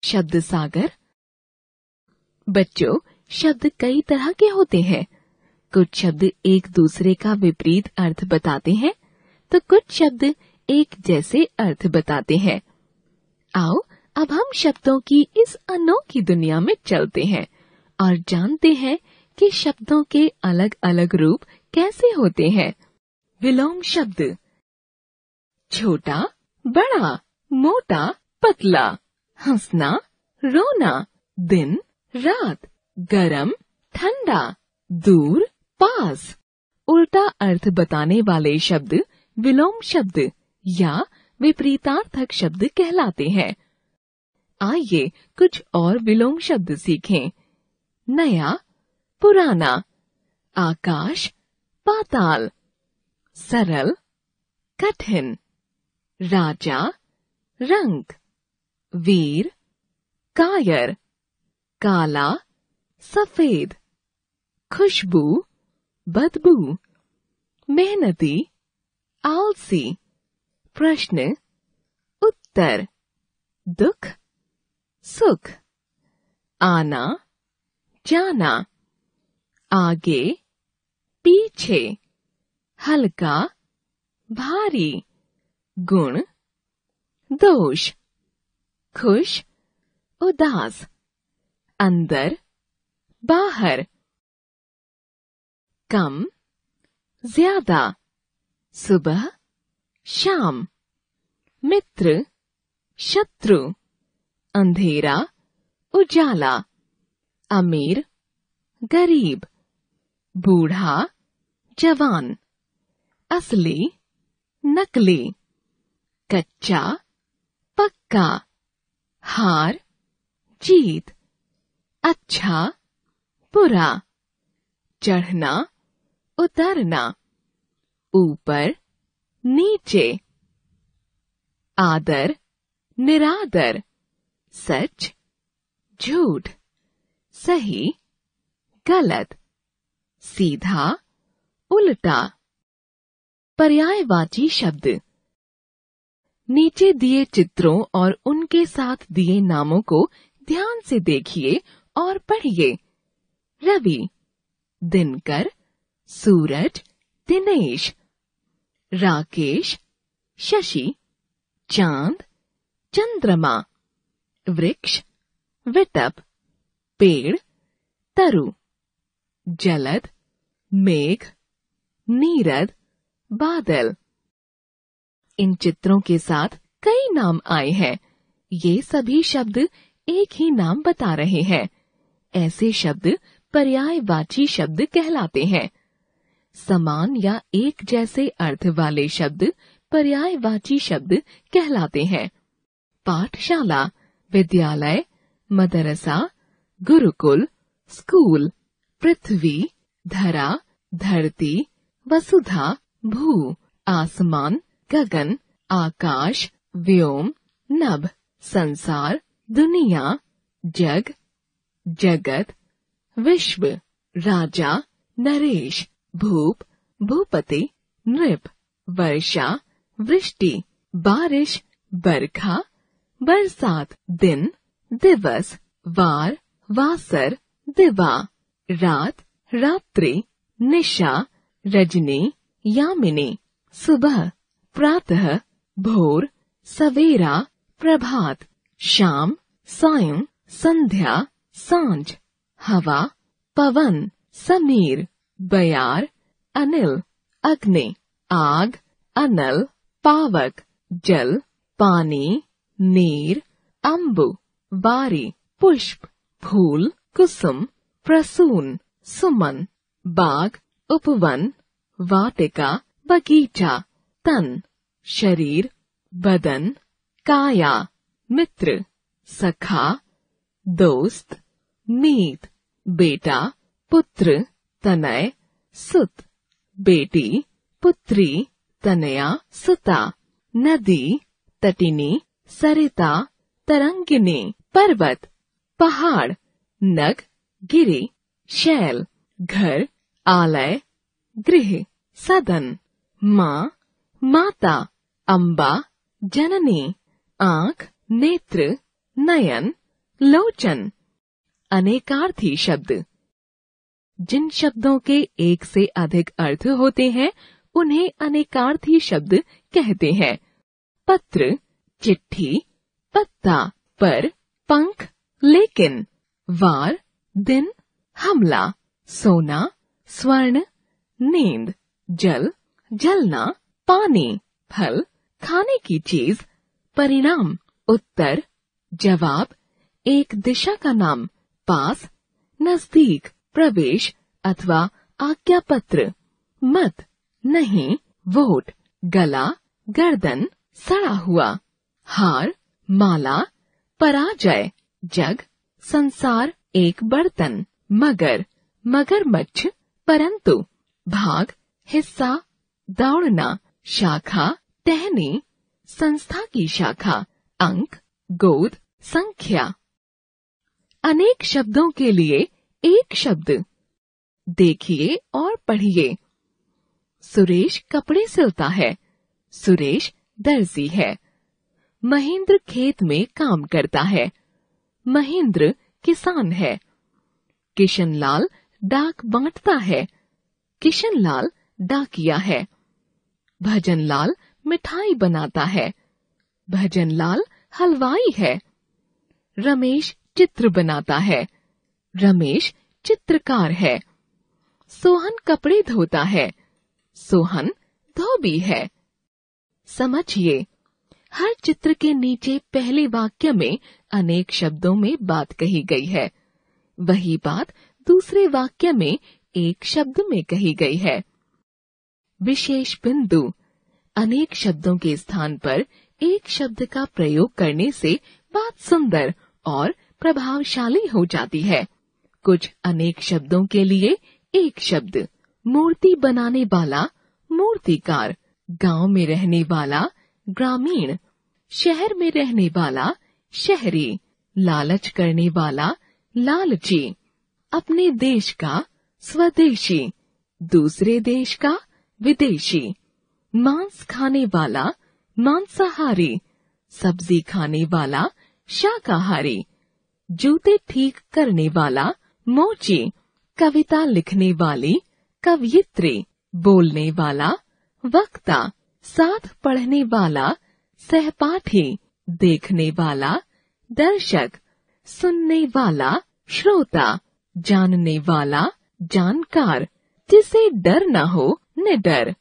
शब्द सागर। बच्चों, शब्द कई तरह के होते हैं। कुछ शब्द एक दूसरे का विपरीत अर्थ बताते हैं, तो कुछ शब्द एक जैसे अर्थ बताते हैं। आओ अब हम शब्दों की इस अनोखी दुनिया में चलते हैं और जानते हैं कि शब्दों के अलग अलग रूप कैसे होते हैं। विलोम शब्द। छोटा, बड़ा, मोटा, पतला। हंसना, रोना, दिन, रात, गरम, ठंडा, दूर, पास। उल्टा अर्थ बताने वाले शब्द विलोम शब्द या विपरीतार्थक शब्द कहलाते हैं। आइए कुछ और विलोम शब्द सीखें। नया, पुराना, आकाश, पाताल, सरल, कठिन, राजा, रंग, वीर, कायर, काला, सफेद, खुशबू, बदबू, मेहनती, आलसी, प्रश्न, उत्तर, दुख, सुख, आना, जाना, आगे, पीछे, हल्का, भारी, गुण, दोष, खुश, उदास, अंदर, बाहर, कम, ज्यादा, सुबह, शाम, मित्र, शत्रु, अंधेरा, उजाला, अमीर, गरीब, बूढ़ा, जवान, असली, नकली, कच्चा, पक्का, हार, जीत, अच्छा, बुरा, चढ़ना, उतरना, ऊपर, नीचे, आदर, निरादर, सच, झूठ, सही, गलत, सीधा, उल्टा। पर्यायवाची शब्द। नीचे दिए चित्रों और उनके साथ दिए नामों को ध्यान से देखिए और पढ़िए। रवि, दिनकर, सूरज, दिनेश। राकेश, शशि, चांद, चंद्रमा। वृक्ष, विटप, पेड़, तरु। जलद, मेघ, नीरद, बादल। इन चित्रों के साथ कई नाम आए हैं। ये सभी शब्द एक ही नाम बता रहे हैं। ऐसे शब्द पर्यायवाची शब्द कहलाते हैं। समान या एक जैसे अर्थ वाले शब्द पर्यायवाची शब्द कहलाते हैं। पाठशाला, विद्यालय, मदरसा, गुरुकुल, स्कूल। पृथ्वी, धरा, धरती, वसुधा, भू। आसमान, गगन, आकाश, व्योम, नभ। संसार, दुनिया, जग, जगत, विश्व। राजा, नरेश, भूप, भूपति, नृप। वर्षा, वृष्टि, बारिश, बरखा, बरसात। दिन, दिवस, वार, वासर, दिवा। रात, रात्रि, निशा, रजनी, यामिनी। सुबह, प्रातः, भोर, सवेरा, प्रभात। शाम, सायं, संध्या, सांझ। हवा, पवन, समीर, बयार, अनिल, अग्नि। आग, अनल, पावक। जल, पानी, नीर, अम्बु, बारी। पुष्प, फूल, कुसुम, प्रसून, सुमन। बाग, उपवन, वाटिका, बगीचा। तन, शरीर, बदन, काया। मित्र, सखा, दोस्त, मीत। बेटा, पुत्र, तनय, सुत। बेटी, पुत्री, तनया, सुता। नदी, तटिनी, सरिता, तरंगिनी। पर्वत, पहाड़। नग, गिरि, शैल। घर, आलय, गृह। सदन, माँ, माता। अम्बा, जननी। आँख, नेत्र, नयन, लोचन। अनेकार्थी शब्द। जिन शब्दों के एक से अधिक अर्थ होते हैं उन्हें अनेकार्थी शब्द कहते हैं। पत्र, चिट्ठी, पत्ता, पर, पंख, लेकिन, वार, दिन, हमला, सोना, स्वर्ण, नींद, जल, जलना, पानी, फल, खाने की चीज, परिणाम, उत्तर, जवाब, एक दिशा का नाम, पास, नजदीक, प्रवेश अथवा आज्ञा पत्र, मत, नहीं, वोट, गला, गर्दन, सड़ा हुआ, हार, माला, पराजय, जग, संसार, एक बर्तन, मगर, मगरमच्छ, परंतु, भाग, हिस्सा, दौड़ना, शाखा, टहनी, संस्था की शाखा, अंक, गोद, संख्या। अनेक शब्दों के लिए एक शब्द। देखिए और पढ़िए। सुरेश कपड़े सिलता है। सुरेश दर्जी है। महेंद्र खेत में काम करता है। महेंद्र किसान है। किशनलाल डाक बांटता है। किशनलाल डाकिया है। भजनलाल मिठाई बनाता है। भजनलाल हलवाई है। रमेश चित्र बनाता है। रमेश चित्रकार है। सोहन कपड़े धोता है। सोहन धोबी है। समझिए, हर चित्र के नीचे पहले वाक्य में अनेक शब्दों में बात कही गई है। वही बात दूसरे वाक्य में एक शब्द में कही गई है। विशेष बिंदु। अनेक शब्दों के स्थान पर एक शब्द का प्रयोग करने से बात सुंदर और प्रभावशाली हो जाती है। कुछ अनेक शब्दों के लिए एक शब्द। मूर्ति बनाने वाला, मूर्तिकार। गांव में रहने वाला, ग्रामीण। शहर में रहने वाला, शहरी। लालच करने वाला, लालची। अपने देश का, स्वदेशी। दूसरे देश का, विदेशी। मांस खाने वाला, मांसाहारी। सब्जी खाने वाला, शाकाहारी। जूते ठीक करने वाला, मोची। कविता लिखने वाली, कवयित्री। बोलने वाला, वक्ता। साथ पढ़ने वाला, सहपाठी। देखने वाला, दर्शक। सुनने वाला, श्रोता। जानने वाला, जानकार। जिसे डर न हो, निडर।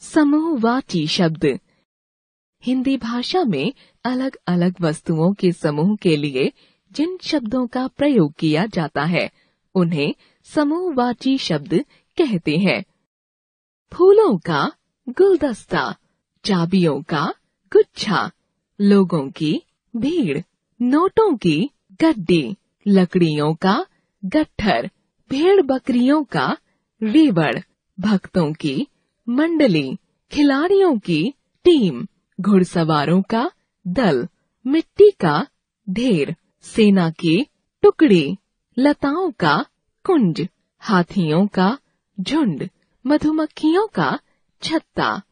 समूहवाची शब्द। हिंदी भाषा में अलग अलग वस्तुओं के समूह के लिए जिन शब्दों का प्रयोग किया जाता है उन्हें समूहवाची शब्द कहते हैं। फूलों का गुलदस्ता। चाबियों का गुच्छा। लोगों की भीड़। नोटों की गड्डी। लकड़ियों का गट्ठर। भेड़ बकरियों का रेवड़। भक्तों की मंडली। खिलाड़ियों की टीम। घुड़सवारों का दल। मिट्टी का ढेर। सेना की टुकड़ी। लताओं का कुंज। हाथियों का झुंड। मधुमक्खियों का छत्ता।